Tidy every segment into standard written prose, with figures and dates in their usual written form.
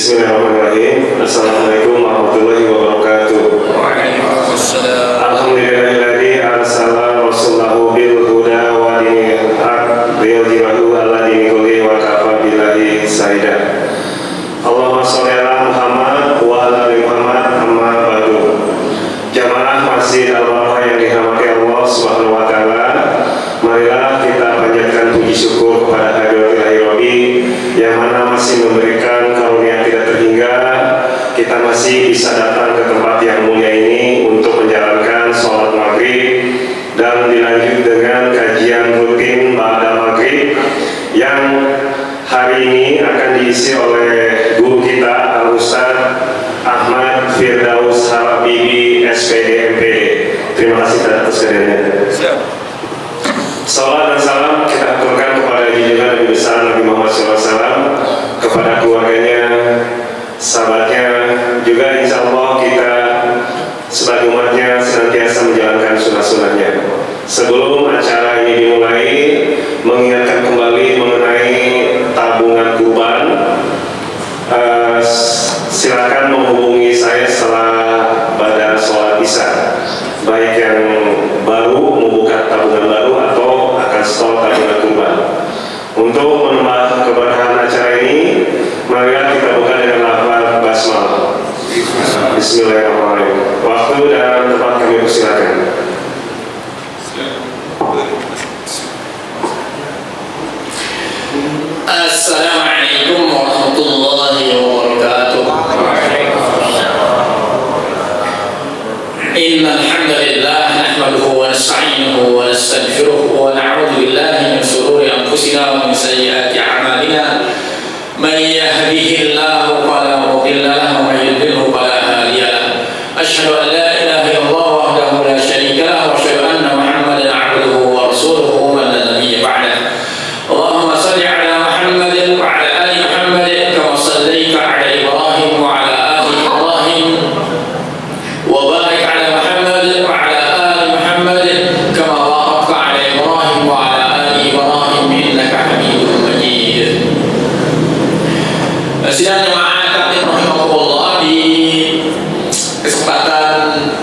Bismillahirrahmanirrahim. Assalamualaikum warahmatullahi wabarakatuh. Waalaikumsalam. Alhamdulillahilladzi arsala rasulahu bil huda wa dinil haq liyudhhirahu 'ala dini kullihi wa kafa billahi shahida. Allahumma shalli ala Muhammad wa ala ali Muhammad amma ba'du. Jamaah Masjid Al-Barokah yang dirahmati Allah Subhanahu wa taala, marilah kita panjatkan puji syukur kepada Hadratul Ilahi Rabbi yang mana masih memberikan karunia tidak terhingga. Kita masih bisa datang ke tempat yang mulia ini untuk menjalankan sholat maghrib dan dilanjut dengan kajian rutin ba'da maghrib yang hari ini akan diisi oleh guru kita Al-Ustaz Ahmad Firdaus Habibi SPD MPD. Terima kasih atas kehadirannya. Salam dan salam kita aturkan kepada junjungan Nabi besar Nabi Muhammad SAW, kepada keluarganya, sahabatnya, juga insya Allah kita sebagai umatnya senantiasa menjalankan sunnah-sunnahnya. Sebelum acara ini dimulai, mengingatkan kembali mengenai tabungan kurban. Silakan menghubungi saya setelah pada sholat isya, baik yang baru membuka tabungan baru atau akan stop tabungan kurban. Untuk menambah keberkahan acara ini, marilah kita buka dengan lafaz basmalah. Bismillahirrahmanirrahim. Waktu dan tempat kami persilakan. Assalamualaikum warahmatullahi wabarakatuh. Innal hamdalillah nahmaduhu wa nasta'inuhu wa nastaghfiruh wa na'udzu billahi min shururi anfusina wa min sayyiati a'malina. Man yahdihillahu fala mudilla lahu wa man yudlilhu fala hadiya lahu. Asyhadu an la ilaha illallah wahdahu la syarika lahu wa asyhadu anna Muhammadan 'abduhu wa rasuluhu man la nabiyya ba'dahu. Allahumma shalli 'ala Muhammadin wa 'ala ali Muhammadin kama shallaita 'ala Ibrahim wa 'ala ali Ibrahim wa barik 'ala Muhammadin wa 'ala ali Muhammadin kama barakta 'ala Ibrahim wa 'ala ali Ibrahim innaka Hamidum Majid. Sidang jemaah taklim rahimahullah, di kesempatan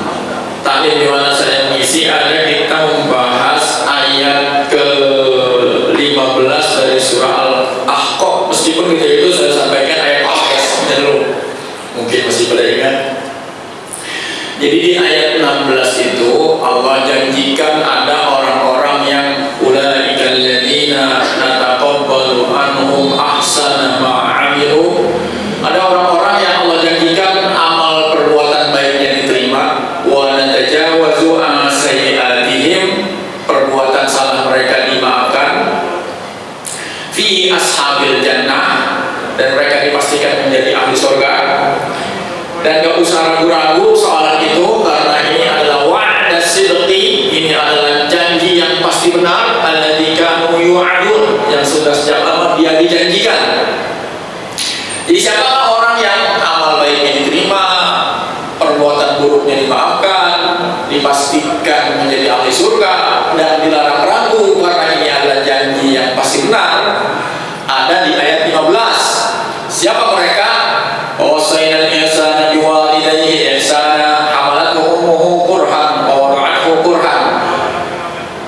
taklim di mana saya mengisi ada kita membahas ayat ke-15 dari surah Al-Ahqaf. Meskipun ketika itu saya sampaikan ayat Al-Ahqaf dulu, mungkin masih pada ingat. Jadi di ayat 16 itu Allah janjikan ada orang-orang yang ulaikal ladzina nataqabbalu anhum ahsana ma 'amilu. Ada orang-orang yang Allah janjikan amal perbuatan baiknya diterima, wa natajawazu an sayyi'atihim, perbuatan salah mereka dimaafkan, fi ashabil jannah, dan mereka dipastikan menjadi ahli surga. Dan gak usah ragu-ragu soalan itu, karena ini adalah wa'da sidqi, ini adalah janji yang pasti benar, alladzi kanu yu'adun, yang sudah sejak lama dia dijanjikan. Jadi siapakah orang yang amal baiknya diterima, perbuatan buruknya dimaafkan, dipastikan menjadi ahli surga, dan dilarang ragu karena ini adalah janji yang pasti benar? Ada di ayat 15. Siapa mereka? Wasainal insana biwalidayhi ihsana, hamalathu ummuhu kurhan wa wada'athu kurhan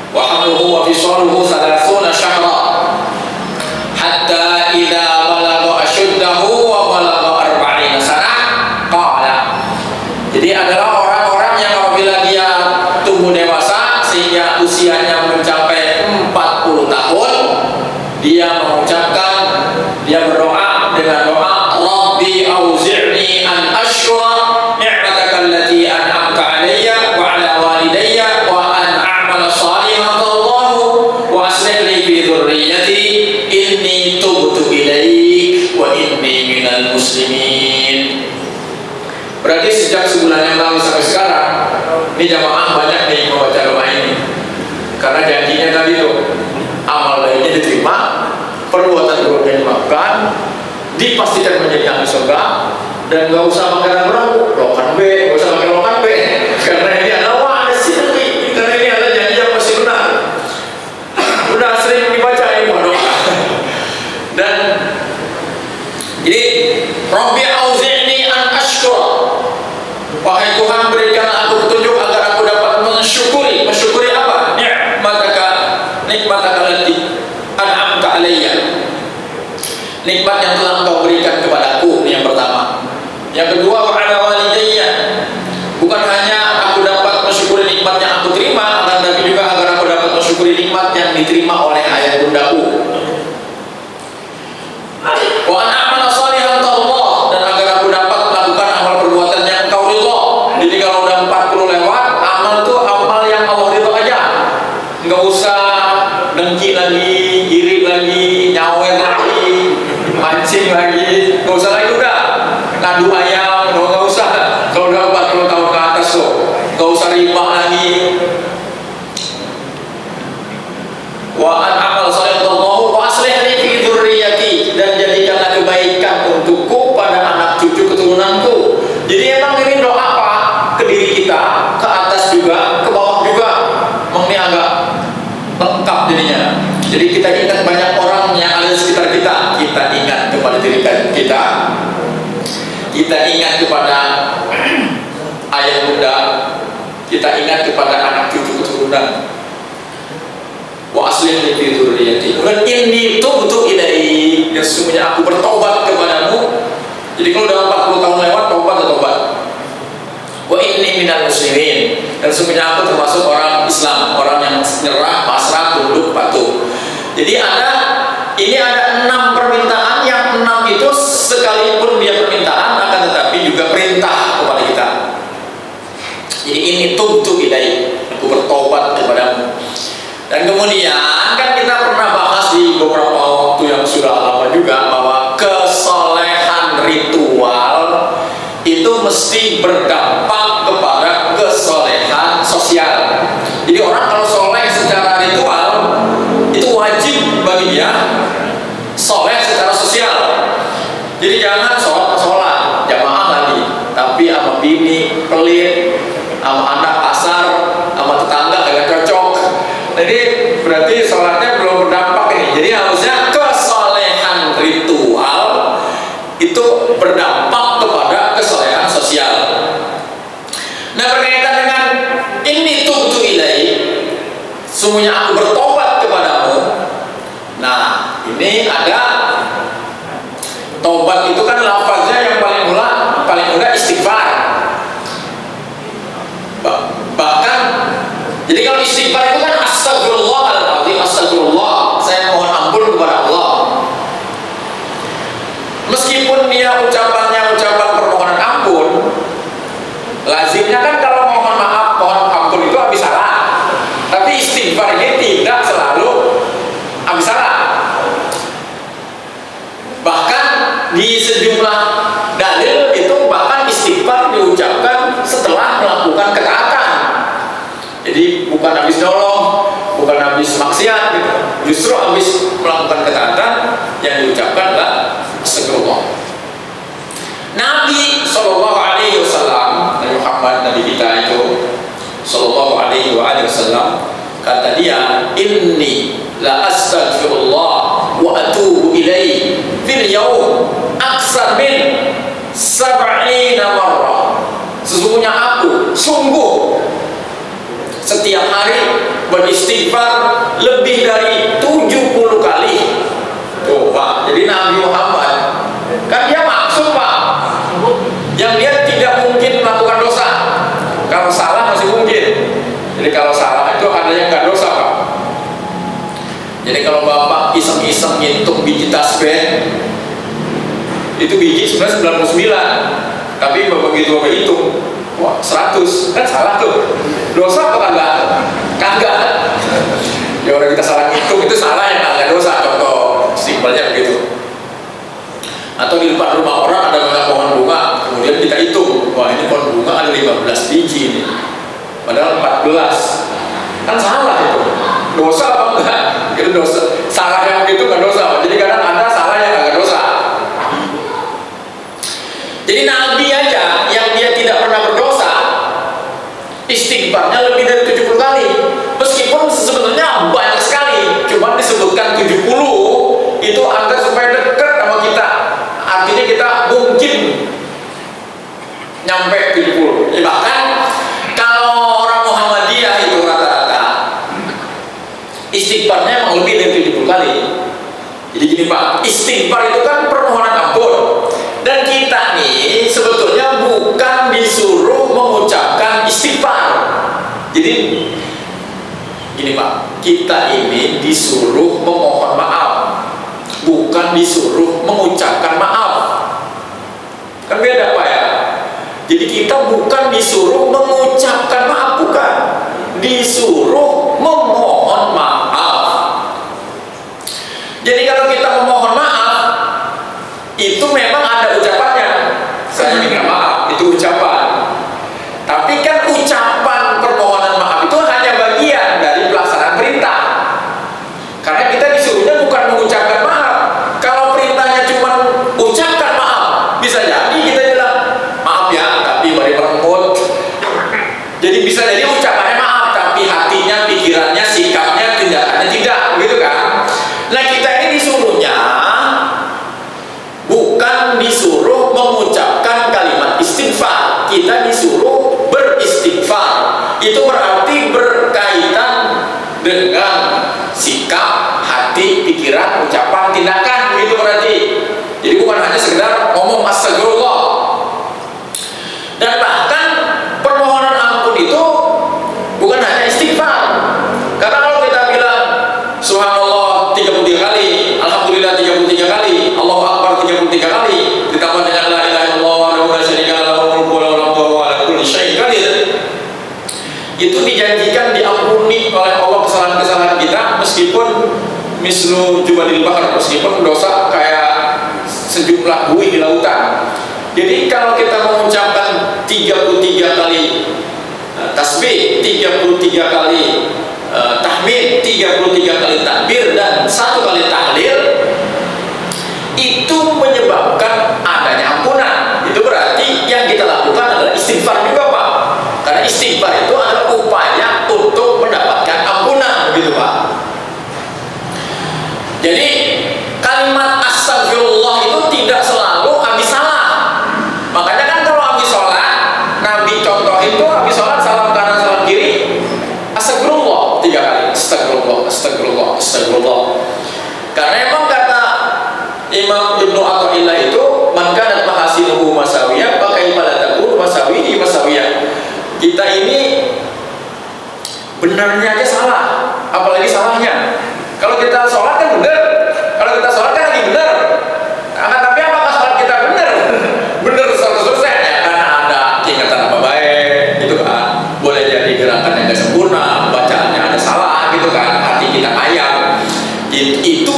wa hamluhu wa fisaluhu 30 syahra hatta idza balagha ashuddahu wa balagha 40 sanah qala. Jadi adalah orang-orang yang apabila dia tumbuh dewasa sehingga usianya mencapai 40 tahun, dia mengucapkan, dia berdoa dengan doa, Rabbi auzi'ni an ashkura ni'mataka allati an'amta 'alayya wa 'ala walidayya wa an a'mala shalihan tardahu wa aslih li fi dhurriyyati inni tubtu ilaik wa inni minal muslimin. Berarti sejak sebulan yang lalu sampai sekarang, ini jamaah banyak nih membaca doa ini, karena janjinya tadi tuh amal baiknya diterima, perbuatan buruknya dimaafkan, dipastikan menjadi ahli surga, dan gak usah pakai ragu-ragu, lokan B, gak usah pakai lokan B, karena ini adalah wa'da sidqi, karena ini adalah janji yang pasti benar. Udah sering dibaca ini doa. Dan jadi Rabbi Wahai Tuhan, berikanlah aku petunjuk agar aku dapat mensyukuri. Mensyukuri apa? Nikmataka lati an'amta alayya. Nikmat yang telah Engkau berikan kepadaku, ini yang pertama. Yang kedua, wa ala walidayya. Bukan hanya aku dapat mensyukuri nikmat yang aku terima, tapi juga agar aku dapat mensyukuri nikmat yang diterima oleh ayah bundaku. Wa an a'mala shalihan tardah, dan agar aku dapat melakukan amal perbuatan yang Engkau ridha. Jadi kalau udah 40 lewat, amal tuh amal yang Allah ridha aja. Enggak usah dengki lagi, iri lagi, nyawer lagi, mancing lagi, nggak usah lagi udah ngadu ayam, nggak usah. Kalau udah 40 tahun ke atas tuh, nggak usah riba lagi. Wa an amal sallallahu wa aslih li fi dzurriyyati, dan jadikanlah kebaikan untukku pada anak cucu keturunanku. Jadi emang ini doa apa? Ke diri kita, ke atas juga, ke bawah juga. Emang ini agak lengkap jadinya. Jadi kita ingat banyak orang yang ada di sekitar kita. Kita ingat kepada diri kita. Kita ingat kepada ayah bunda. Kita ingat kepada anak cucu keturunan. Wa aslih li fi dzurriyyati. Dan inni tubtu ilaik, dan sesungguhnya aku bertobat kepadamu. Jadi kalau udah 40 tahun lewat, tobat. Wa inni minal muslimin, dan sesungguhnya aku termasuk orang Islam, orang yang nyerah, pasrah, tunduk, patuh. Jadi ini ada 6 permintaan, yang 6 itu sekalipun dia permintaan akan tetapi juga perintah kepada kita. Jadi ini tubtu ilaik, aku bertobat kepadamu. Dan kemudian kan kita pernah bahas di beberapa waktu yang sudah lama juga bahwa kesolehan ritual itu mesti berdampak kepada kesolehan sosial. Jadi orang kalau soleh secara ritual itu wajib bagi dia soleh secara sosial. Jadi jangan sholat jamaah lagi, tapi sama bini pelit, sama anak pasar, sama tetangga agak cocok. Jadi berarti sholatnya belum berdampak ini. Jadi harusnya kesolehan ritual itu berdampak kepada kesolehan sosial. Nah, berkaitan dengan ini tubtu ilaik, sungguhnya aku bertobat kepadamu. Nah, ini ada tobat itu kan lafaznya yang paling mudah istighfar. Bahkan jadi kalau istighfar itu kan astagfirullahaladzim, astagfirullah, saya mohon ampun kepada Allah. Meskipun dia ucapannya ucapan permohonan ampun, lazimnya kan kalau mohon maaf, mohon ampun itu habis salah. Tapi istighfar ini tidak selalu habis salah. Bahkan di sejumlah dalil itu bahkan istighfar diucapkan setelah melakukan ketaatan. Jadi bukan habis nolong, bukan habis maksiat gitu. Justru habis melakukan ketaatan yang diucapkan adalah astagfirullah. Nabi Shallallahu Alaihi Wasallam, Nabi Muhammad, Nabi kita itu Shallallahu Alaihi Wasallam, kata dia, inni la astagfirullah wa atubu ilaihi fil yaum aksar min 70 marrah. Sesungguhnya aku sungguh setiap hari beristighfar lebih dari 70 kali. Tuh Pak, jadi Nabi Muhammad kan dia maksud Pak, yang dia tidak mungkin melakukan dosa. Kalau salah masih mungkin. Jadi kalau salah itu ada yang nggak dosa Pak. Jadi kalau Bapak iseng-iseng ngitung biji tasbih, itu biji sebenarnya 99, tapi begitu Bapak hitung, wah 100, kan salah tuh. Dosa apa kagak? Kagak. Ya orang kita salah ngitung itu salah, yang kagak dosa. Contoh simpelnya begitu. Atau di depan rumah orang ada banyak pohon bunga, kemudian kita hitung, wah ini pohon bunga ada 15 biji ini, padahal 14, kan salah itu. Dosa apa enggak? Itu dosa. Salah yang begitu nggak dosa. Jadi kadang ada salah yang kagak dosa. Jadi Nabi aja yang dia tidak pernah berdosa, istighfarnya lebih dari 70 kali. Meskipun sebenarnya banyak sekali, cuma disebutkan 70 itu agar supaya dekat sama kita. Artinya kita mungkin nyampe 70. Pak, istighfar itu kan permohonan ampun. Dan kita nih sebetulnya bukan disuruh mengucapkan istighfar. Jadi gini Pak, kita ini disuruh memohon maaf, bukan disuruh mengucapkan maaf. Kan beda Pak ya. Jadi kita bukan disuruh mengucapkan maaf, bukan, disuruh memohon maaf. Jadi kalau kita memohon maaf, itu memang ada ucapannya. Saya minta maaf, itu ucapan. Tapi kan ucapan permohonan maaf itu hanya bagian dari pelaksanaan perintah. Karena kita disuruhnya bukan mengucapkan maaf. Kalau perintahnya cuma ucapkan maaf, bisa jadi kita bilang maaf ya, tapi bari merenggut. Jadi bisa jadi ucapannya maaf, tapi hatinya, pikirannya, sikapnya, tindakannya tidak, begitu kan? Nah kita ini disuruhnya bukan disuruh mengucapkan kalimat istighfar, kita disuruh beristighfar. Itu berarti berkaitan dengan sikap, hati, pikiran, ucapan, tindakan, begitu berarti. Jadi bukan hanya sekedar ngomong astagfirullah. Dan bahkan permohonan ampun itu bukan hanya istighfar. Karena kalau kita bilang subhanallah 33 kali, alhamdulillah 33 kali, Allahu akbar 33 kali, ditambah dengan la ilaha illallah wahdahu la syarika lahu lahul mulku wa lahul hamdu wa huwa ala kulli syai'in qadir, itu dijanjikan diampuni oleh Allah kesalahan-kesalahan kita, meskipun mislu jubadil bahar, meskipun dosa kayak sejumlah buih di lautan. Jadi kalau kita mengucapkan 33 kali tasbih, 33 kali tahmid, 33 kali takbir, dan 1 kali tahlil, itu menyebabkan adanya ampunan. Itu berarti yang kita lakukan adalah istighfar juga Pak. Karena istighfar itu adalah upaya untuk mendapatkan ampunan, gitu Pak. Jadi kalimat astagfirullah itu tidak selalu habis salah. Makanya kan kalau habis sholat, Nabi contoh itu habis sholat salam kanan salam kiri, astagfirullah 3 kali, astagfirullah, astagfirullah, astagfirullah. Karena emang kata Imam Ibnu Athaillah itu, man kanat mahasinuhu masawiyah fa kaifa la takun masawihi masawiyah. Kita ini benarnya aja salah, apalagi salahnya. Kalau kita sholat kan benar, kalau kita sholat kan lagi benar. Tapi apakah sholat kita benar? Benar 100% ya, karena ada ingatan apa baik, gitu kan. Boleh jadi gerakannya nggak sempurna, bacaannya ada salah, gitu kan. Hati kita ayam. Itu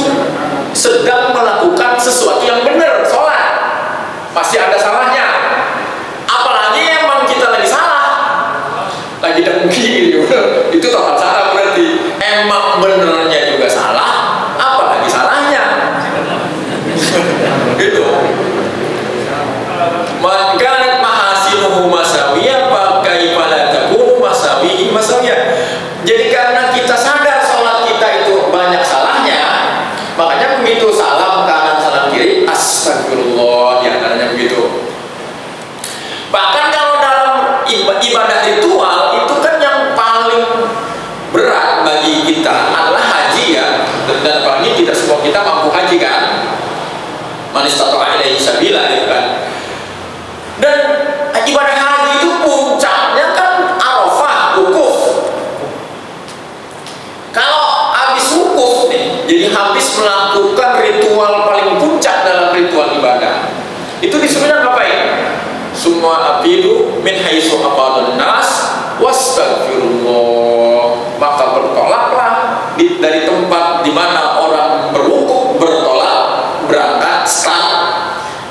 sedang melakukan sesuatu yang benar, sholat. Pasti ada salahnya. Apalagi emang kita lagi salah, lagi dengki, gitu. Itu total salah berarti. Emang benernya juga salah, apalagi salahnya. Gitu. Man kanat mahasinuhu masawiyah fa kaifa la takunu masawihi masawiyah. Jadi karena kita sadar sholat kita itu banyak salahnya, makanya begitu salam kanan salam kiri astagfirullah, diantaranya begitu. Bahkan kalau dalam ibadah ritual itu kan yang paling berat bagi kita adalah haji ya. Dan apalagi tidak semua kita mampu haji kan. Man istata'a ilaihi sabila, gitu kan. Dan ibadah haji itu puncaknya kan Arafah, wukuf. Kalau habis wukuf nih, jadi habis melakukan ritual paling puncak dalam ritual ibadah, itu disuruhnya ngapain? Semua abidu min haitsu afadun nas wastaghfirullah. Maka bertolaklah dari tempat di mana orang berwukuf, bertolak, berangkat, start,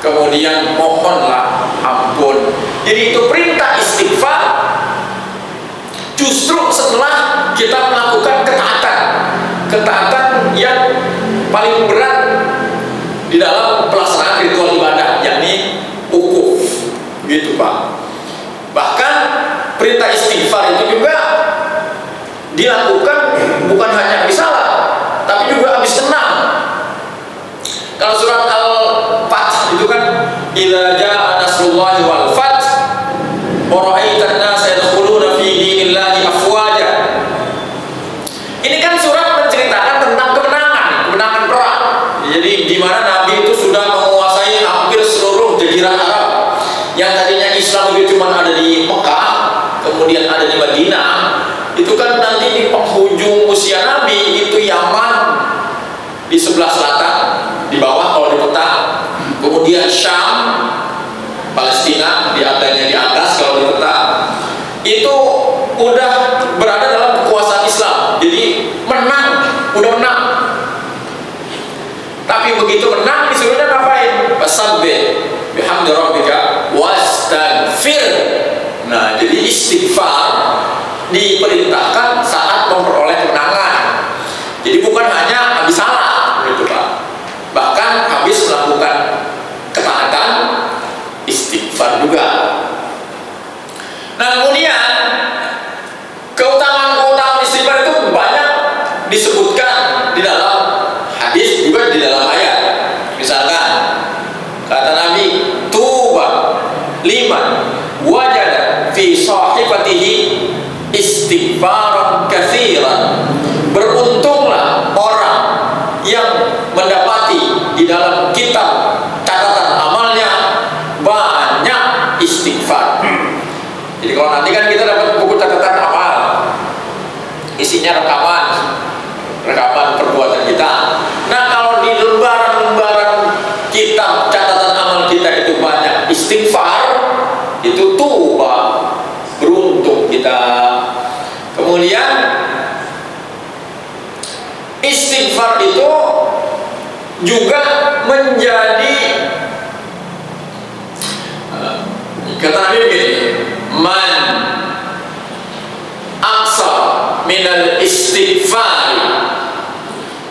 kemudian mohonlah ampun. Jadi itu perintah istighfar justru setelah kita melakukan ketaatan yang paling berat di dalam pelaksanaan ritual ibadah, yakni wukuf, gitu Pak. Bahkan perintah istighfar itu juga dilakukan bukan hanya habis salah, tapi juga habis tenang. Kalau surat Al-Fath itu kan, idza jaa nasrullahi wal fath wa ra'aitan nasa yadkhuluna fi dinillahi afwaja. Ini kan surat menceritakan tentang kemenangan perang. Jadi di mana Nabi itu sudah menguasai hampir seluruh jazirah Arab. Yang tadinya Islam itu cuma ada di Mekah, kemudian ada di Madinah, itu kan nanti di penghujung usia Nabi itu Yaman di sebelah selatan, di bawah kalau di peta, kemudian Syam, Palestina di atas kalau di peta, itu udah berada dalam kekuasaan Islam. Jadi udah menang. Tapi begitu menang disuruhnya ngapain? Fasabbih bihamdi rabbika wastaghfir. Nah, jadi istighfar diperintahkan saat memperoleh kemenangan. Jadi bukan hanya habis salah, gitu Pak. Bahkan habis melakukan ketaatan, istighfar juga. Nah, kemudian keutamaan istighfar itu banyak disebutkan di dalam hadis juga di dalam ayat. Misalkan kata Nabi, tuba liman wajada fi sahifatihi istighfaran katsiran. Beruntunglah orang yang mendapati di dalam kitab catatan amalnya banyak istighfar. Jadi kalau nanti kan kita dapat buku catatan amal, isinya rekaman perbuatan kita. Nah, kalau di lembaran kitab catatan amal kita itu banyak istighfar, itu tuba, beruntung kita. Kemudian istighfar itu juga menjadi, kata Nabi begini, man aksar minal istighfari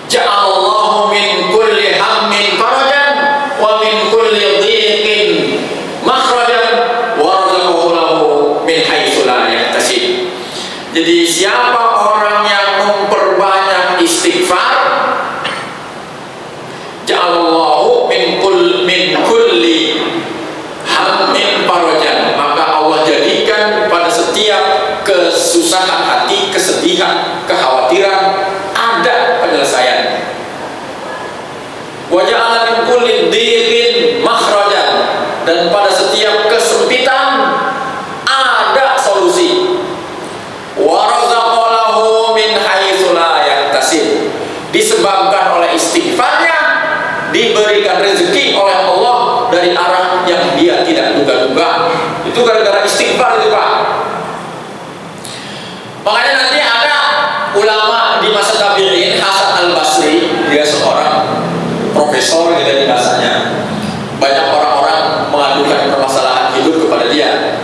ja'alallahu min kulli hammin farajan wa min kulli dhiqin makhrajan wa razaqahu lahu min haitsu la yahtasib. Jadi siapa orang yang memperbanyak istighfar, ja'alallahu min kulli hammin farajan, maka Allah jadikan pada setiap kesusahan hati, kesedihan, kekhawatiran ada penyelesaian. Wa ja'ala min kulli dhiqin makhrajan, dan pada setiap kesempitan ada solusi. Wa razaqahu min haitsu la yahtasib, disebabkan oleh istighfarnya diberikan rezeki oleh Allah dari arah yang dia tidak duga-duga. Itu gara-gara istighfar itu Pak. Makanya nanti ada ulama di masa tabi'in, Hasan al-Basri, dia seorang profesor gitu di masanya. Banyak orang-orang mengadukan permasalahan hidup kepada dia.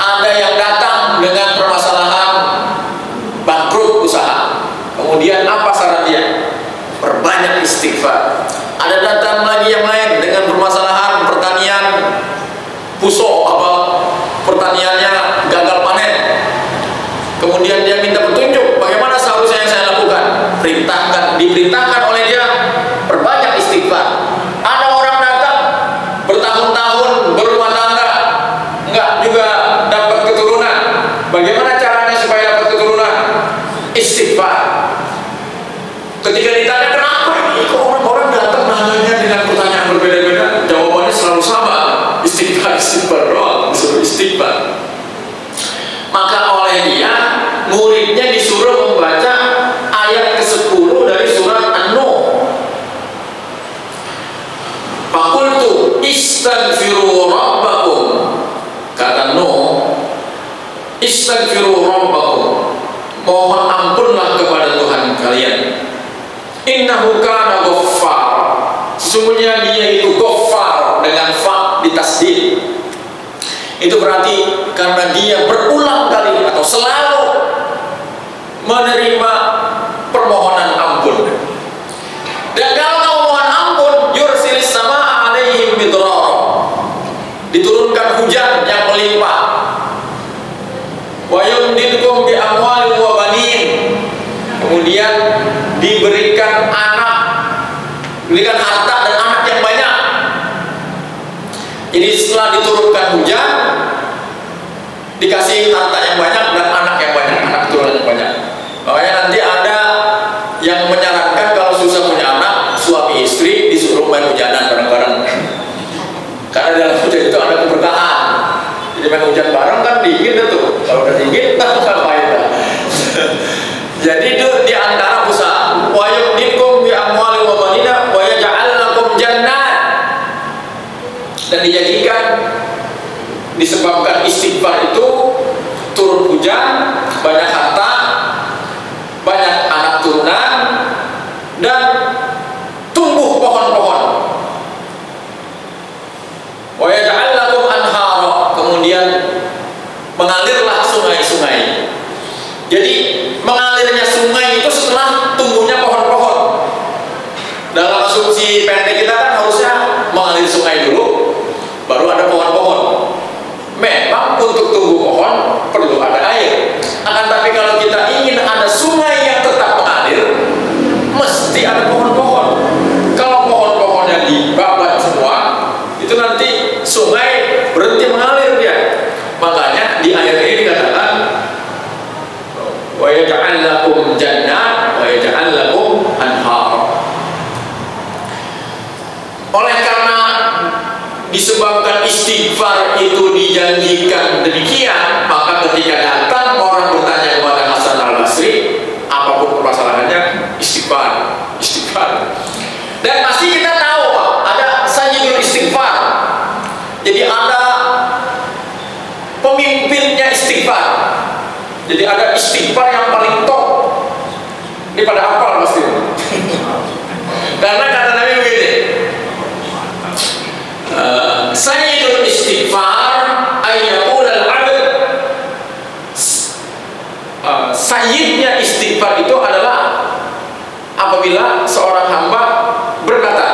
Ada yang datang dengan permasalahan bangkrut usaha. Kemudian apa saran dia? Perbanyak istighfar. Ada datang lagi yang lain dengan permasalahan pertanian puso, pertaniannya gagal panen. Kemudian dia minta petunjuk bagaimana seharusnya yang saya lakukan. Diperintahkan oleh dia perbanyak istighfar. Ada orang datang bertahun-tahun berumah tangga, enggak juga dapat keturunan. Bagaimana caranya supaya dapat keturunan? Istighfar. Ketika ditanya kenapa ini kok orang-orang datang nanya dengan pertanyaan berbeda-beda, jawabannya selalu sama, istighfar doang, disuruh istighfar. Maka oleh dia, muridnya disuruh membaca ayat ke-10 dari surat An-Nur. Faqultu istaghfiru rabbakum, kata Nuh, istaghfiru rabbakum, mohon ampunlah kepada Tuhan kalian. Innahu kana ghaffar, sesungguhnya dia itu ghaffar dengan fa ditasdid. Itu berarti karena dia berulang kali atau selalu menerima permohonan ampun. Dan kalau mohon ampun, yursilis sama alaihim bidrara, diturunkan hujan yang melimpah. Wa yumdidkum bi amwalin wa banin, kemudian diberikan harta dan anak yang banyak. Jadi setelah diturunkan hujan, dikasih harta yang banyak dan anak yang banyak, anak keturunan yang banyak. Makanya nanti ada yang menyarankan kalau susah punya anak, suami main hujan bareng kan dingin tuh. Kalau udah dingin kan ngapain dah. Jadi itu di antara usaha. Wa yumdikum bi amwali wa banina wa yaj'al lakum jannat. Dan dijadikan disebabkan istighfar itu turun hujan, banyak harta, banyak anak turunan, dan tumbuh pohon-pohon. Wa yaj'al lakum anhara, kemudian mengalirlah sungai-sungai. Jadi mengalirnya sungai itu setelah tumbuhnya pohon-pohon. Dalam asumsi pendek kita kan harusnya mengalir sungai dulu, baru ada pohon-pohon. Memang untuk tumbuh pohon perlu ada air. Akan tapi kalau kita ingin ada sungai yang tetap mengalir, mesti ada pohon-pohon. Kalau pohon-pohonnya dibabat semua, itu nanti sungai berhenti mengalir dia. Makanya di ayat ini dikatakan wa yaj'al lakum jannat wa yaj'al lakum anhar. Oleh karena disebabkan istighfar itu dijanjikan demikian, maka ketika datang orang bertanya kepada Hasan Al-Basri, apapun permasalahannya, istighfar, istighfar. Dan pasti kita tahu Pak, ada sayyidul istighfar. Jadi ada pemimpinnya istighfar. Jadi ada istighfar yang paling top. Ini pada hafal pasti. Karena kata Nabi begini, sayyidul istighfar ayyaqul al-'abd. Sayyidnya istighfar itu adalah apabila seorang hamba berkata,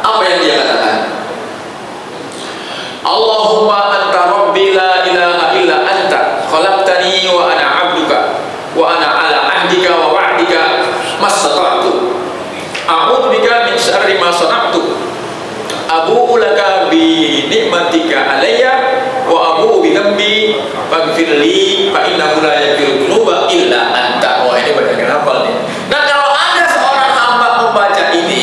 apa yang dia katakan? Allahumma anta rabbi la ilaha illa anta khalaqtani wa ana 'abduka wa ana 'ala 'ahdika wa wa'dika mastata'tu a'udzu bika min syarri ma sana'tu abu'u laka bi ni'matika alayya wa abu'u bi dhanbi faghfir li fa innahu la yaghfiru dzunuba illa anta. Wah, ini banyak yang hafal nih. Nah, kalau ada seorang hamba membaca ini,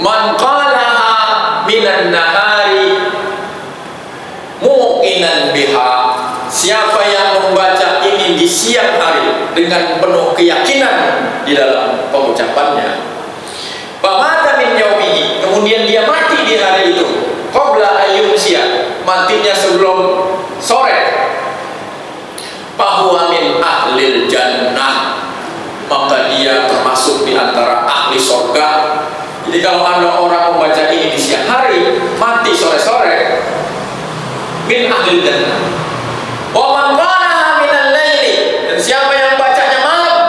man qalaha minan nahari muqinan biha, siapa yang membaca ini di siang hari dengan penuh keyakinan di dalam pengucapannya, famata min yaumihi, kemudian dia mati di hari itu, qabla ayyumsiya, matinya sebelum sore, fahuwa min ahlil jannah, maka dia termasuk di antara ahli surga. Jadi kalau ada orang membaca ini di siang hari, mati sore-sore, min ahlil jannah. Wa man qalaha minal laili, dan siapa yang bacanya malam,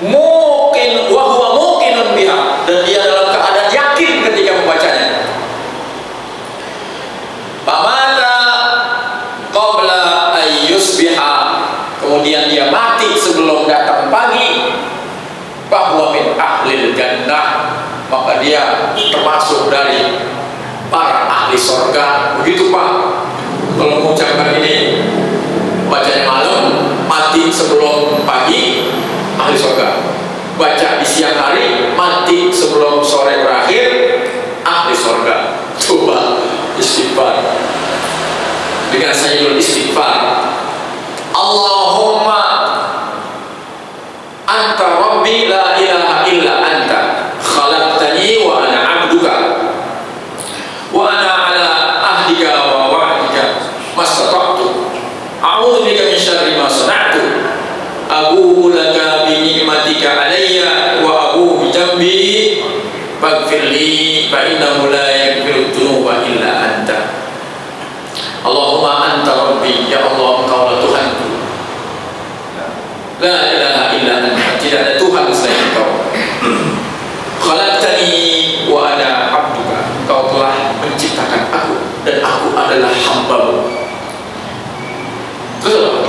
muqin wa huwa muqinun biha, dan dia dalam keadaan yakin ketika membacanya. Famata qabla ayyusbiha, kemudian dia mati sebelum datang pagi, bahwa min ahlil jannah, maka dia termasuk dari para ahli surga. Begitu Pak, kalau mengucapkan ini, bacanya malam, mati sebelum pagi, ahli surga. Baca di siang hari, mati sebelum sore berakhir, ahli surga. Coba istighfar dengan sayyidul istighfar, Allahumma anta rabbi la ilaha illa anta khalaqtani wa ana 'abduka wa ana 'ala ahdika wa wa'dika mastata'tu a'udzu bika min syarri ma sana'tu abu'u laka bi ni'matika 'alayya wa abu'u bi dhanbi faghfir li fa innahu la yaghfiru dzunuba illa anta. Allahumma anta rabbi, ya Allah, engkaulah Tuhanku, la ilaha illa anta, tidak ada Tuhan selain Engkau. Khalaqtani wa ana 'abduka, Engkau telah menciptakan aku dan aku adalah hamba-Mu. Terus apa?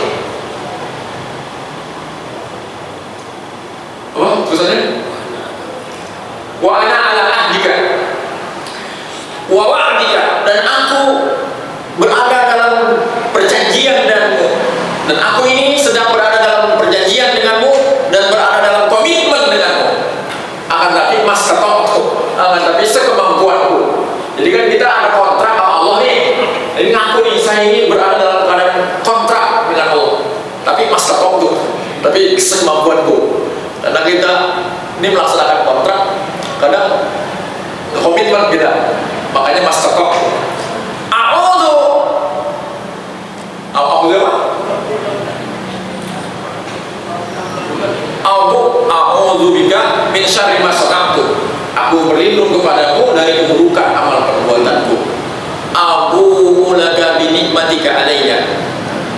Tulisannya? Wa ana 'ala ahdika wa wa'dika, dan aku berada dalam perjanjian denganmu, dan aku ini sedang berada dalam perjanjian denganmu dan berada dalam komitmen denganmu. Akan tapi mas ketokku, tapi sekemampuanku. Jadi kan kita ada kontrak sama Allah nih. Jadi ngaku nih, saya ini berada dalam keadaan kontrak dengan Allah. Tapi mastata'tu, tapi sekemampuanku. Karena kita ini melaksanakan kontrak, kadang komitmen kita. Makanya mastata'tu. A'udzu bika min syarri ma sana'tu. Aku berlindung kepadamu dari keburukan amal perbuatanku. Abu laka bi nikmatika alayya.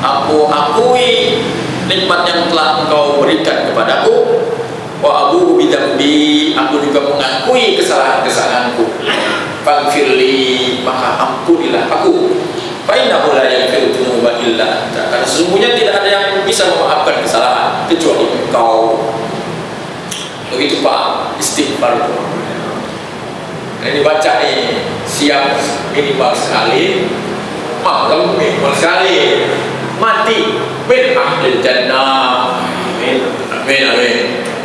Aku akui nikmat yang telah engkau berikan kepadaku. Wa abu bidambi, aku juga mengakui kesalahan-kesalahanku. Faghfirli, maka ampunilah aku. Fa innahu la yaghfiru dzunuba illa anta. Karena sesungguhnya tidak ada yang bisa memaafkan kesalahan kecuali engkau. Begitu Pak, istighfar itu. Ini dibaca nih, siap minimal sekali, malam minimal sekali, mati min ahlil jannah. Amin, amin, amin.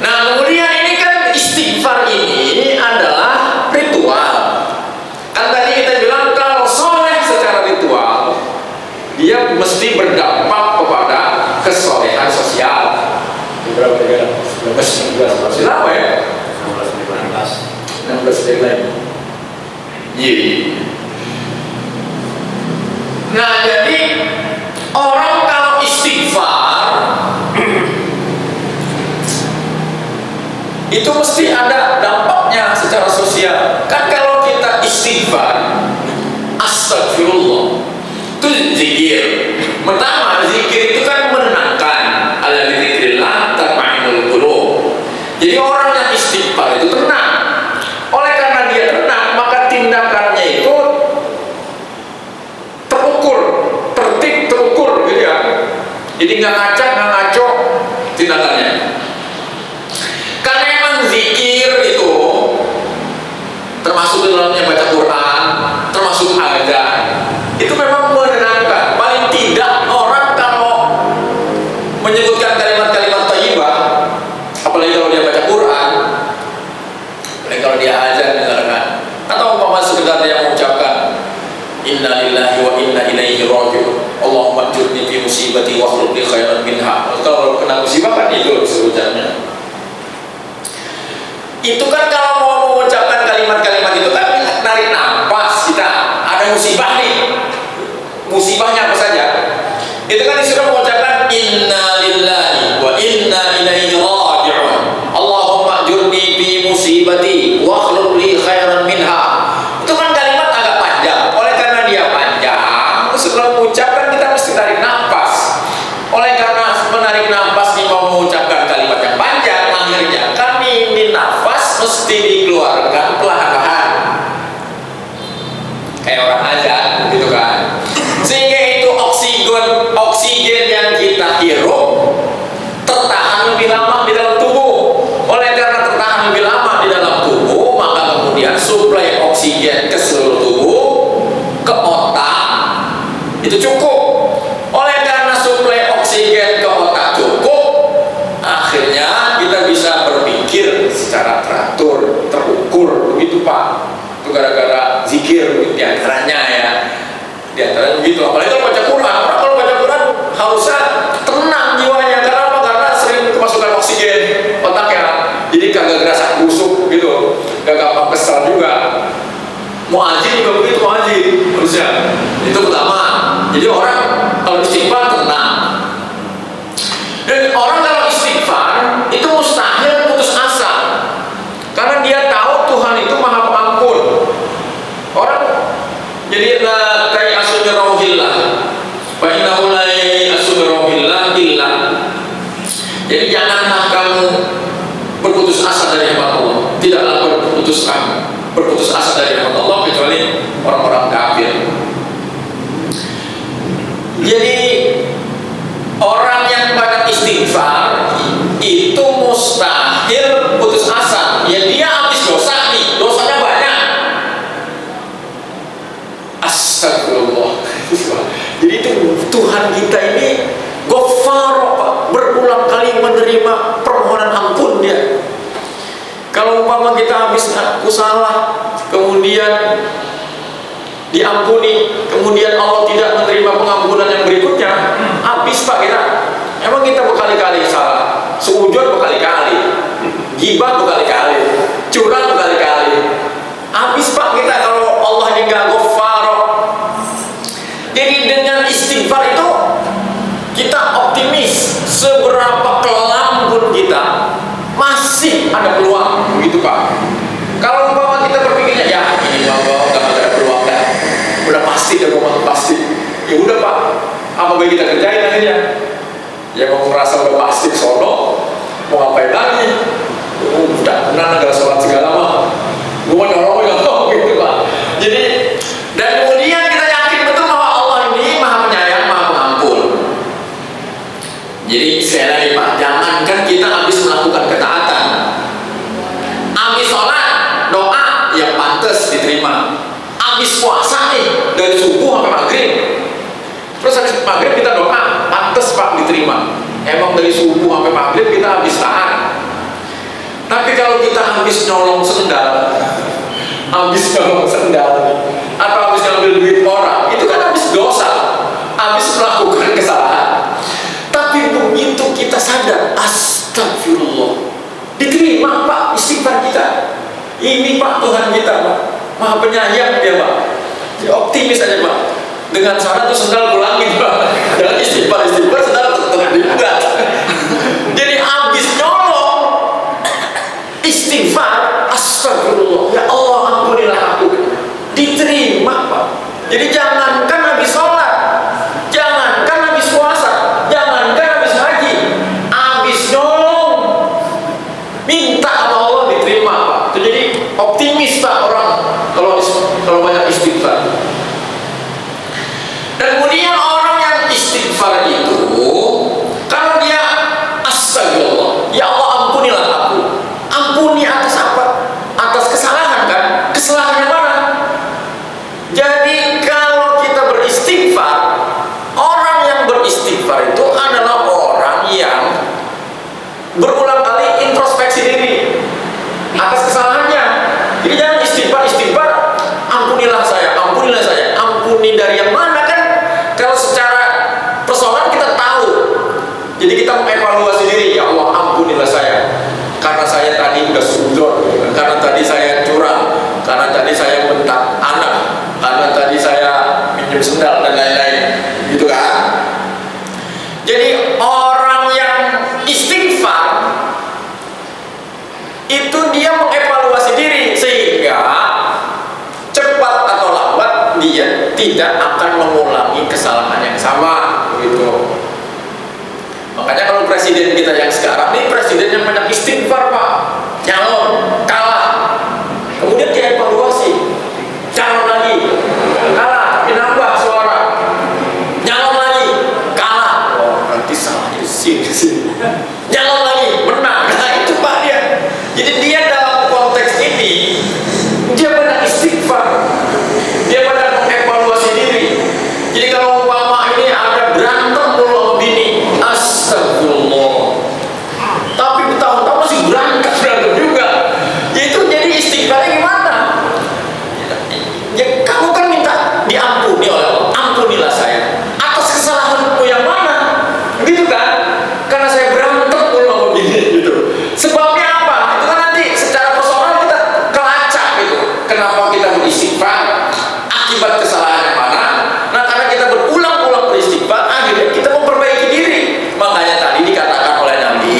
Nah kemudian ini kan istighfar ini adalah ritual. Kan tadi kita bilang kalau soleh secara ritual, dia mesti berdampak kepada kesolehan sosial. Berapa ya? 19 apa ya? 16 deadline. Iya. Nah jadi orang kalau istighfar itu mesti ada dampaknya secara sosial. Kan kalau kita istighfar, astagfirullah, itu zikir. Pertama, zikir itu kan menenangkan. Ala dzikrillah tatma'innul qulub. Jadi orang yang istighfar itu tenang. Oleh karena dia tenang, maka tindakannya itu terukur, tertib, terukur gitu ya. Jadi nggak ngacak, nggak ngaco tindakannya. Karena emang zikir itu termasuk di dalamnya baca Quran, termasuk azan, itu memang menenangkan. Paling tidak orang kalau menyebutkan kalimat-kalimat thayyibah, apalagi kalau dia baca Quran, apalagi kalau dia azan misalkan, atau umpama sekedar dia mengucapkan inna lillahi wa inna ilaihi raji'un, Allahumma ajurni fi musibati wa akhlif li khairan minha. Kalau kena musibah kan itu sebutannya. Itu kan kalau mau mengucapkan kalimat-kalimat itu kan narik nafas, kita ada musibah nih, musibahnya apa saja, itu kan disuruh mengucapkan inna lillahi wa inna ilaihi raji'un, Allahumma ajurni fi musibati wa akhlif li khairan minha. Itu kan kalimat agak panjang. Oleh karena dia panjang, sebelum mengucapkan kita mesti tarik nafas. Oleh karena menarik nafas ini mau mengucapkan kalimat yang panjang, akhirnya kami ini nafas mesti dikeluarkan perlahan-lahan, kayak orang azan gitu kan. Sehingga itu oksigen yang kita hirup tertahan lebih lama di dalam tubuh. Oleh karena tertahan lebih lama di dalam tubuh, maka kemudian suplai oksigen ke seluruh tubuh, ke otak itu cukup. Oleh karena suplai oksigen ke otak cukup, akhirnya kita bisa berpikir secara teratur, terukur, begitu Pak. Itu gara-gara zikir di antaranya ya. Di antaranya begitu. Apalagi kalau baca Quran, orang kalau baca Quran harusnya tenang jiwanya. Karena apa? Karena sering kemasukan oksigen otaknya. Jadi kagak gerasa busuk gitu, gak gampang kesal juga. Mu'adzin juga begitu, mu'adzin harusnya. Itu pertama. Jadi orang kalau istighfar tenang. Dan orang kalau istighfar itu mustahil putus asa, karena dia tahu Tuhan itu maha pengampun. Orang jadi kayak asy-syukrahillah, fa innahu la yasy-syukrahillah illa. Jadi janganlah kamu berputus asa dari rahmat Allah. Tidaklah berputus asa dari rahmat Allah kecuali orang-orang kafir. Jadi orang yang banyak istighfar itu mustahil putus asa. Ya dia habis dosa nih, dosanya banyak. Astagfirullah. Jadi itu Tuhan kita ini Ghaffar, berulang kali menerima permohonan ampun dia. Kalau Kalau umpama kita habis aku salah, kemudian diampuni, kemudian Allah tidak menerima pengampunan yang berikutnya, habis Pak kita. Emang kita berkali-kali salah, seujud berkali-kali, gibah berkali-kali, curang berkali-kali, habis Pak kita kalau Allah ini nggak Ghaffar. Jadi dengan istighfar itu kita optimis, seberapa kelam pun kita masih ada peluang, begitu Pak. Kalau umpama kita berpikirnya ya ini nggak ada peluang dah, udah pasti dan pasti, ya udah Pak, apa baik kita kerjain akhirnya? Ya mau merasa udah pasti sono, mau ngapain lagi? Udah benar negara sholat segala mah, gua nyolong ya gitu Pak. Jadi dan kemudian kita yakin betul bahwa Allah ini Maha Penyayang, Maha Pengampun. Jadi sekali lagi Pak, jangankan kita habis melakukan ketaatan, habis sholat doa yang pantas diterima, habis puasa nih dari subuh sampai maghrib, terus habis maghrib kita doa pantas Pak diterima. Emang dari subuh sampai maghrib kita habis taat. Tapi kalau kita habis nyolong sendal, atau habis ngambil duit orang, itu kan habis dosa, habis melakukan kesalahan. Tapi begitu kita sadar, astagfirullah, diterima Pak istighfar kita. Ini Pak Tuhan kita Pak, Maha Penyayang dia Pak. Ya, optimis aja Pak. Dengan syarat tuh sendal pulangin Pak. Jangan istighfar sendal tetap dibuka. Jadi habis nyolong istighfar, astagfirullah, ya Allah ampunilah aku, diterima Pak. Jadi jangankan habis sholat, jangankan habis puasa, jangankan habis haji, habis nyolong minta sama Allah diterima Pak. Itu jadi optimis Pak orang kalau banyak istighfar. Dan kemudian orang yang istighfar itu, kalau dia astagfirullah, ya Allah ampunilah aku. Ampuni atas apa? Atas kesalahan kan? Kesalahannya mana? Jadi kalau kita beristighfar, orang yang beristighfar itu adalah orang yang berulang kali introspeksi diri atas kesalahannya. Jadi jangan istighfar, ampuni saya, ampuni dari yang mana kan? Kalau secara personal kita tahu, jadi kita mengevaluasi diri, ya Allah ampunilah saya, karena saya tadi udah sujud, karena tadi saya curang, karena tadi saya bentak anak, karena tadi saya minjem sendal dan lain-lain, gitu kan? Jadi orang yang istighfar itu dia mengevaluasi diri, sehingga cepat atau lambat dia tidak akan mengulangi kesalahan yang sama, begitu. Makanya kalau presiden kita yang sekarang ini presiden yang banyak istighfar Pak, nyalon kalah, kemudian dia evaluasi, calon lagi kalah tapi nambah suara, nyalon lagi kalah, oh nanti salahnya di sini, nyalon lagi menang, nah itu Pak dia. Jadi dia dalam konteks ini dia banyak istighfar, dia banyak mengevaluasi diri. Jadi kalau umpama ini ada berantem dulu sama bini, astagfirullah, tapi bertahun-tahun masih berantem juga, itu jadi istighfarnya gimana? Ya kamu kan minta diampuni oleh Allah, ampunilah saya atas kesalahanku yang mana, gitu kan? Karena saya berantem dulu sama bini, gitu. Sebabnya apa? Itu kan nanti secara personal kita kelacak gitu. Kenapa kita beristighfar? Akibat kesalahan yang mana? Nah karena kita berulang-ulang beristighfar, akhirnya kita memperbaiki diri. Makanya tadi dikatakan oleh Nabi,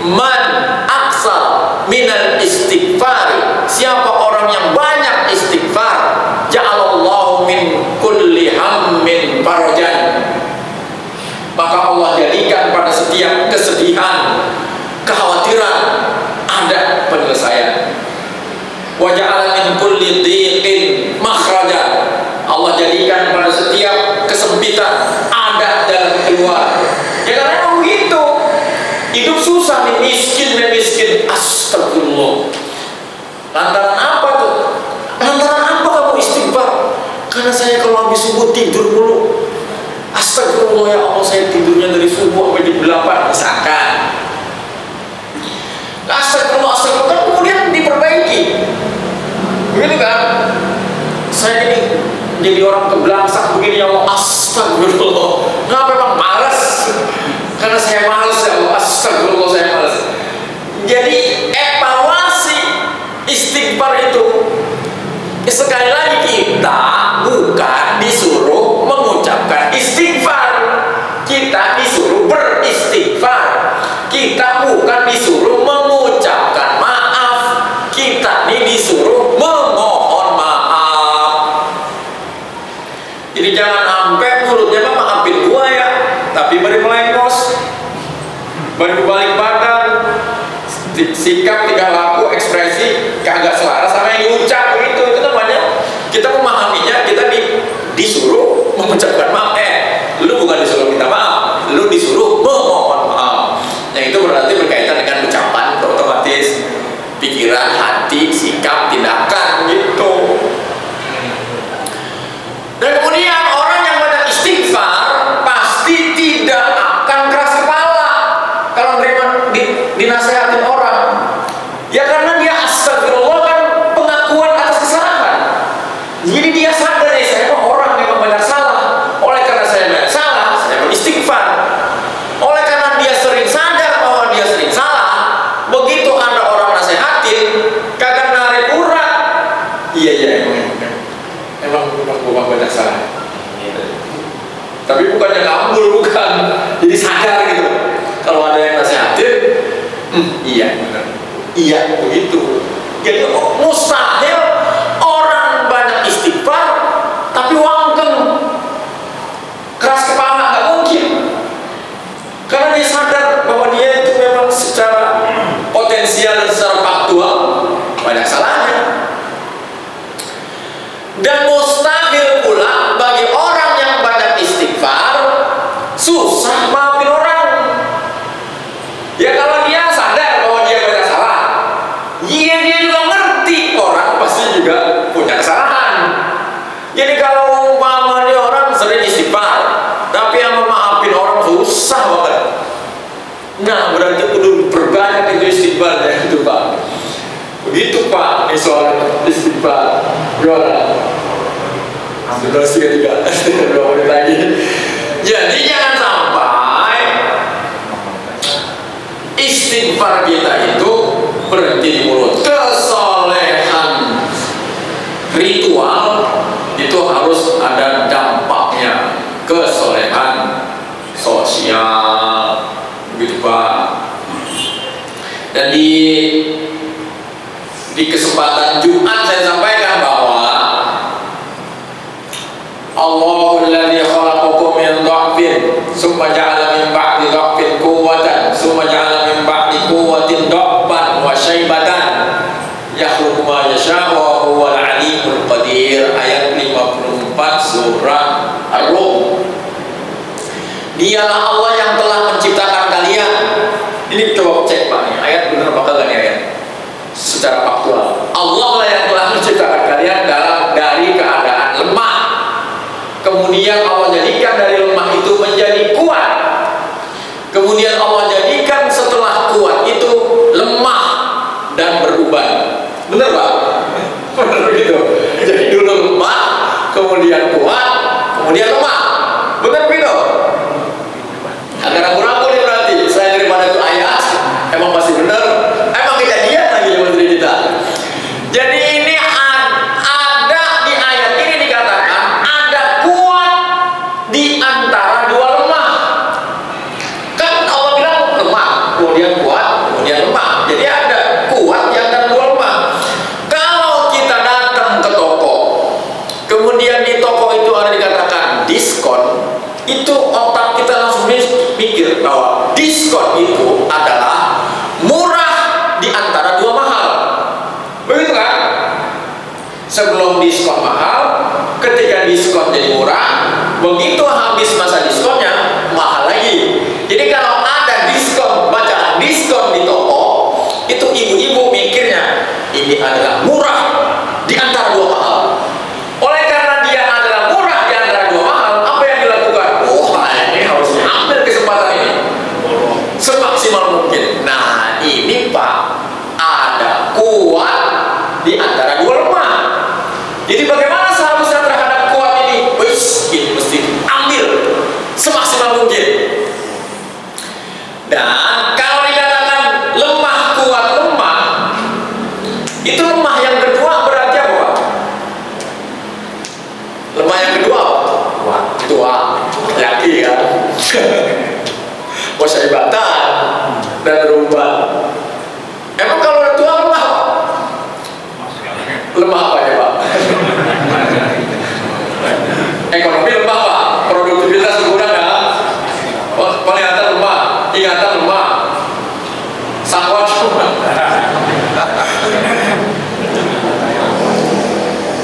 man aksal minal istighfar, siapa orang yang banyak istighfar, ja'alallahu min kulli hammin farajan, maka Allah jadikan pada setiap kesedihan, kekhawatiran ada penyelesaian. Wa ja'ala min kulli dhiqin makhraja, Allah jadikan pada setiap kesempitan ada jalan keluar. Ya karena emang begitu, hidup susah nih, miskin, astagfirullah. Lantaran apa tuh? Lantaran apa kamu istighfar? Karena saya kalau habis subuh tidur mulu, astagfirullah ya Allah, saya tidurnya dari subuh sampai jam 8 misalkan. Astagfirullah, kemudian jadi orang kebelangsak begini ya Allah, astagfirullah. Kenapa memang malas? Karena saya malas ya Allah, astagfirullah saya malas. Jadi evaluasi istighfar itu, sekali lagi kita bukan disuruh mengucapkan istighfar, kita disuruh beristighfar. Kita bukan disuruh mengucapkan maaf, kita ini disuruh memohon maaf. Jadi jangan sampai mulutnya maafin gua ya, tapi beri melengos, beri balik badan, sikap, tingkah laku, ekspresi kagak selaras sama yang diucap begitu. Itu namanya kita memahaminya, kita disuruh mengucapkan maaf. Lu bukan disuruh minta maaf, lu disuruh memohon maaf. Yang itu berarti berkaitan dengan ucapan, otomatis pikiran, hati, sikap, tindakan gitu. Dan kemudian orang yang banyak istighfar pasti tidak akan keras kepala kalau menerima dinasehatin orang. Ya karena dia astagfirullah kan pengakuan atas kesalahan. Jadi dia sadar, saya mah orang memang banyak salah. Oleh karena saya banyak salah, saya beristighfar. Oleh karena dia sering sadar bahwa dia sering salah, begitu ada orang nasehatin, kagak narik urat. Iya emang banyak salah. Tapi bukannya ngambul, bukan. Jadi sadar gitu. Kalau ada yang nasehatin, iya benar. Iya begitu. Jadi mustahil orang banyak istighfar tapi wangkeng, keras kepala, nggak mungkin. Karena dia sadar bahwa dia itu memang secara potensial dan secara faktual banyak salahnya. Dan mustahil pula bagi orang yang banyak istighfar susah maafin orang. Ya kalau dia sadar bahwa dia banyak salah, dia juga ngerti orang pasti juga punya kesalahan. Jadi kalau umpamanya orang sering istighfar tapi yang memaafin orang susah banget, nah berarti kudu berbanyak itu istighfarnya itu Pak. Begitu Pak, ini soal istighfar. Gimana? Durasi ketiga, 2 menit lagi. Jadi jangan sampai istighfar kita itu berhenti di mulut. Kesolehan ritual itu harus ada dampaknya. Kesolehan sosial, begitu Pak. Dan di kesempatan Jumat saya sampaikan bahwa Allahul ladzi khalaqakum min dha'fin summa ja'ala min ba'di dha'fin quwwatan summa ja'ala min ba'di quwwatin dha'fan wa syaibatan yakhluqu ma yasha'u wa huwal 'alimul qadir. Ayat 54 surah Ar-Rum. Dialah Allah yang telah menciptakan kalian. Ini coba cek Pak, nih ayat benar apa kagak nih ayat? Secara faktual, Allah lah yang telah menciptakan kalian dari keadaan lemah. Kemudian Allah jadikan dari lemah itu menjadi kuat. Kemudian Allah jadikan setelah kuat itu lemah dan beruban. Benar Pak? Benar begitu. Jadi dulu lemah, kemudian kuat, kemudian lemah. Benar begitu? Agak ragu-ragu nih berarti. Saya daripada itu ayat, emang pasti benar. Emang kejadian lagi yang menteri kita. Jadi ini ada di ayat ini dikatakan ada kuat di antara dua lemah. Kan Allah bilang lemah, kemudian kuat, kemudian lemah. Jadi ada kuat di antara dua lemah. Kalau kita datang ke toko, kemudian di toko itu ada dikatakan diskon, itu otak kita langsung mikir bahwa diskon itu adalah murah di antara dua mahal. Begitu kan? Sebelum diskon mahal, ketika diskon jadi murah, begitu habis masa diskonnya mahal lagi. Jadi kalau ada diskon, bacaan diskon di toko, itu ibu-ibu mikirnya ini adalah murah di antara dua mahal. Oleh karena dia adalah murah di antara dua mahal, apa yang dilakukan? Ini harus ambil kesempatan ini semaksimal mungkin. Nah ini Pak, ada kuat di antara dua lemah. Jadi bagaimana seharusnya terhadap kuat lemah apa ya Pak? Ekonomi lemah Pak, produktivitas berkurang ya. Penglihatan lemah, ingatan lemah, syahwat lemah.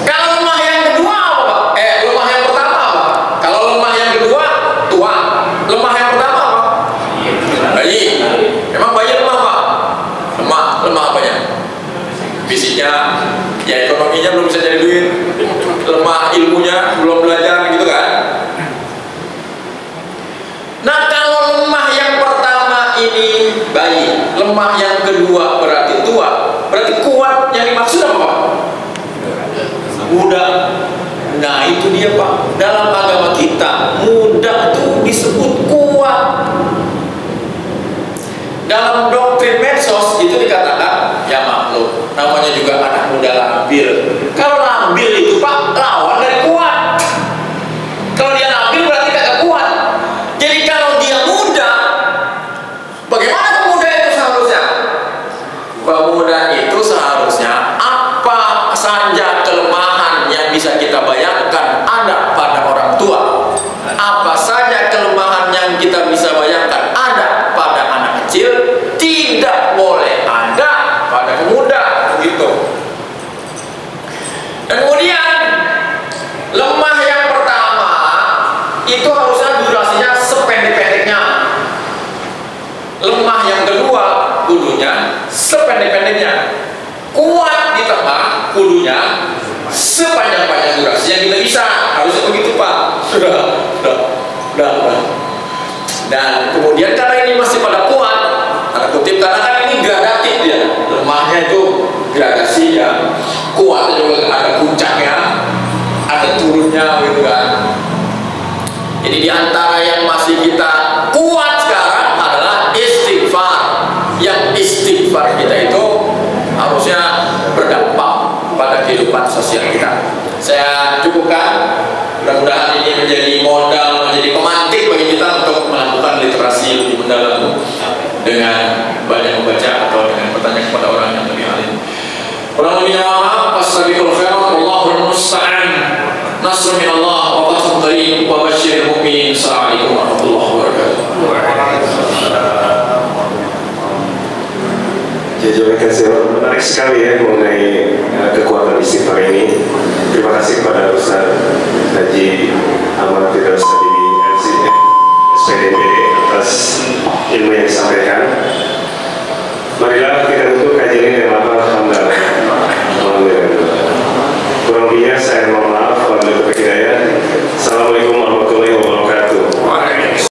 Kalau lemah yang kedua apa Pak? Lemah yang pertama apa? Kalau lemah yang kedua tua, lemah yang pertama apa? Bayi. Emang bayi lemah Pak? Lemah apanya? Fisiknya, ya ekonominya belum bisa jadi duit, lemah ilmunya, belum belajar gitu kan. Nah kalau lemah yang pertama ini bayi, lemah yang kedua berarti tua, berarti kuat yang dimaksud apa Pak? Muda. Nah itu dia Pak, dalam agama kita muda itu disebut kuat. Dalam doktrin medsos itu dikatakan, ya maklum, namanya juga anak muda labil. Kalau labil itu Pak, lawan dari kuat. Kalau dia labil berarti kagak kuat. Jadi kalau dia muda, bagaimana pemuda itu seharusnya? Pemuda itu seharusnya apa saja kelemahan yang bisa kita bayangkan ada pada orang tua. Apa saja kelemahan yang kita bisa bayangkan ada pada anak kecil, tidak boleh ada pada pemuda gitu. Dan kemudian lemah yang pertama itu harusnya durasinya sependek-pendeknya. Lemah yang kedua kudunya sependek-pendeknya. Kuat di tengah kudunya sepanjang-panjang durasi yang kita bisa. Harusnya begitu Pak. Sudah. Dan kemudian karena ini masih pada kuat, tanda kutip, karena kan ini gradatif ya, lemahnya itu gradasi ya, kuat juga ada puncaknya, ada turunnya gitu kan. Jadi diantara yang masih kita kuat sekarang adalah istighfar. Yang istighfar kita itu harusnya berdampak pada kehidupan sosial kita. Saya cukupkan. Mudah-mudahan ini menjadi modal, menjadi pemantik bagi kita untuk melakukan literasi lebih mendalam dengan banyak membaca atau dengan bertanya kepada orang yang lebih alim. Kurang lebihnya maaf. Astagfirullah khairan, Allahul musta'an. Nasrun minallah wa fathun qarib wa basyiril mu'minin. Assalamualaikum warahmatullahi wabarakatuh. Jazakallahu khairan. Menarik sekali ya mengenai kekuatan istighfar ini. Terima kasih kepada